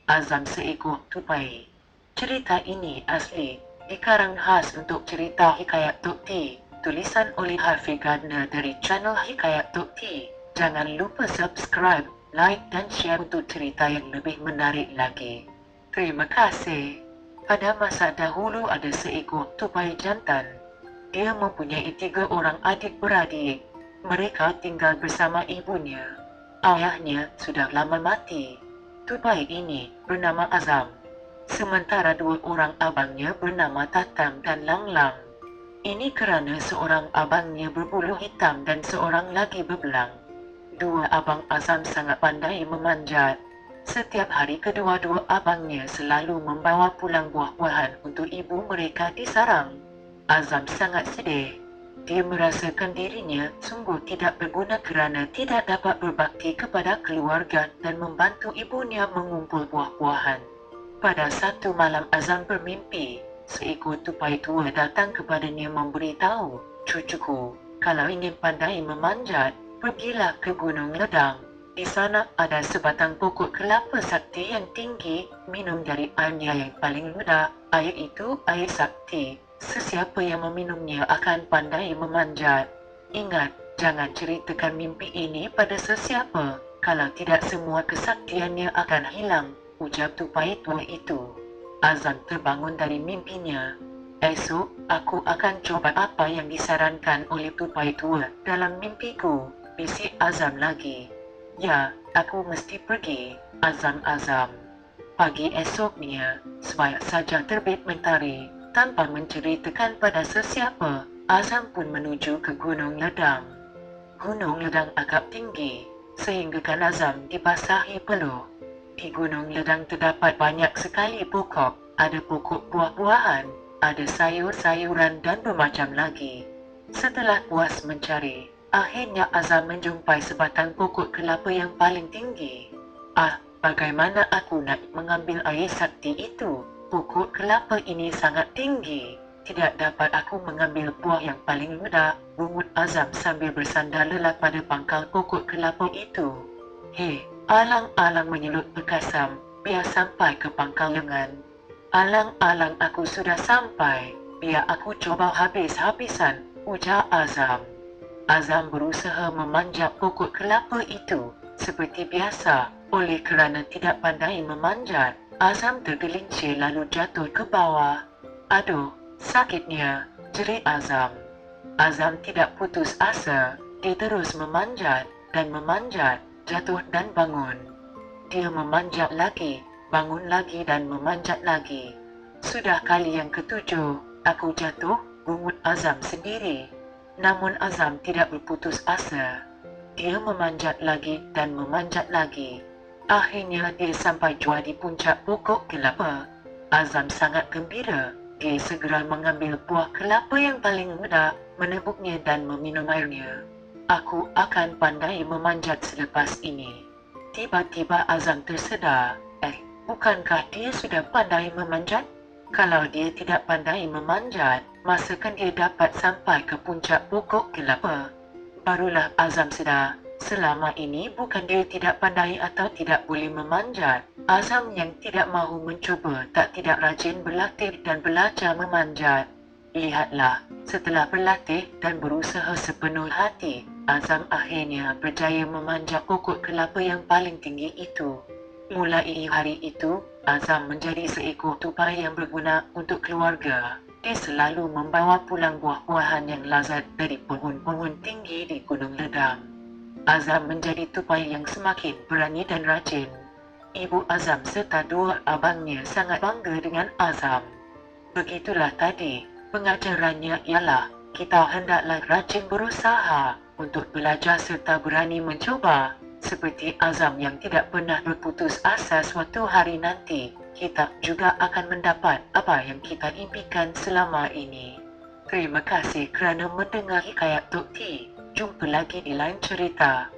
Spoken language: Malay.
Azam seekor tupai. Cerita ini asli dikarang khas untuk cerita Hikayat Tok T, tulisan oleh Harvey Gardner dari channel Hikayat Tok T. Jangan lupa subscribe, like dan share untuk cerita yang lebih menarik lagi. Terima kasih. Pada masa dahulu ada seekor tupai jantan. Dia mempunyai 3 orang adik-beradik. Mereka tinggal bersama ibunya. Ayahnya sudah lama mati. Tupai ini bernama Azam. Sementara 2 orang abangnya bernama Tatam dan Langlang. Ini kerana seorang abangnya berbulu hitam dan seorang lagi berbelang. 2 abang Azam sangat pandai memanjat. Setiap hari kedua-dua abangnya selalu membawa pulang buah-buahan untuk ibu mereka di sarang. Azam sangat sedih. Dia merasakan dirinya sungguh tidak berguna kerana tidak dapat berbakti kepada keluarga dan membantu ibunya mengumpul buah-buahan. Pada satu malam Azam bermimpi, seekor tupai tua datang kepadanya memberitahu, "Cucuku, kalau ingin pandai memanjat, pergilah ke Gunung Ledang. Di sana ada sebatang pokok kelapa sakti yang tinggi, minum dari airnya yang paling muda. Air itu air sakti. Sesiapa yang meminumnya akan pandai memanjat. Ingat, jangan ceritakan mimpi ini pada sesiapa. Kalau tidak semua kesaktiannya akan hilang," ucap tupai tua itu. Azam terbangun dari mimpinya. "Esok, aku akan coba apa yang disarankan oleh tupai tua dalam mimpiku," bisik Azam lagi. "Ya, aku mesti pergi." Azam. Pagi esoknya, sebaya saja terbit mentari, tanpa menceritakan pada sesiapa, Azam pun menuju ke Gunung Ledang. Gunung Ledang agak tinggi, sehingga kan Azam dibasahi peluh. Di Gunung Ledang terdapat banyak sekali pokok, ada pokok buah-buahan, ada sayur-sayuran dan bermacam lagi. Setelah puas mencari, akhirnya Azam menjumpai sebatang pokok kelapa yang paling tinggi. Bagaimana aku nak mengambil air sakti itu? Pokok kelapa ini sangat tinggi. Tidak dapat aku mengambil buah yang paling muda, bungut Azam sambil bersandar lelap pada pangkal pokok kelapa itu. "Hei, alang-alang menyelut berkasam, biar sampai ke pangkal lengan." "Alang-alang aku sudah sampai, biar aku coba habis-habisan," ujar Azam. Azam berusaha memanjat pokok kelapa itu. Seperti biasa, oleh kerana tidak pandai memanjat, Azam tergelincir lalu jatuh ke bawah. "Aduh, sakitnya," jerit Azam. Azam tidak putus asa. Dia terus memanjat dan memanjat, jatuh dan bangun. Dia memanjat lagi, bangun lagi dan memanjat lagi. "Sudah kali yang ke-7, aku jatuh," bungut Azam sendiri. Namun Azam tidak berputus asa. Dia memanjat lagi dan memanjat lagi. Akhirnya dia sampai jua di puncak pokok kelapa. Azam sangat gembira. Dia segera mengambil buah kelapa yang paling muda, menebuknya dan meminum airnya. "Aku akan pandai memanjat selepas ini." Tiba-tiba Azam tersedar. Bukankah dia sudah pandai memanjat? Kalau dia tidak pandai memanjat, masakan dia dapat sampai ke puncak pokok kelapa? Barulah Azam sedar, selama ini bukan dia tidak pandai atau tidak boleh memanjat. Azam yang tidak mahu mencuba tidak rajin berlatih dan belajar memanjat. Lihatlah, setelah berlatih dan berusaha sepenuh hati, Azam akhirnya berjaya memanjat pokok kelapa yang paling tinggi itu. Mulai hari itu, Azam menjadi seekor tupai yang berguna untuk keluarga. Dia selalu membawa pulang buah-buahan yang lazat dari pohon-pohon tinggi di Gunung Ledang. Azam menjadi tupai yang semakin berani dan rajin. Ibu Azam serta 2 abangnya sangat bangga dengan Azam. Begitulah tadi, pengajarannya ialah, kita hendaklah rajin berusaha untuk belajar serta berani mencuba. Seperti Azam yang tidak pernah berputus asa, suatu hari nanti kita juga akan mendapat apa yang kita impikan selama ini. Terima kasih kerana mendengar Hikayat Tok T. Jumpa lagi di lain cerita.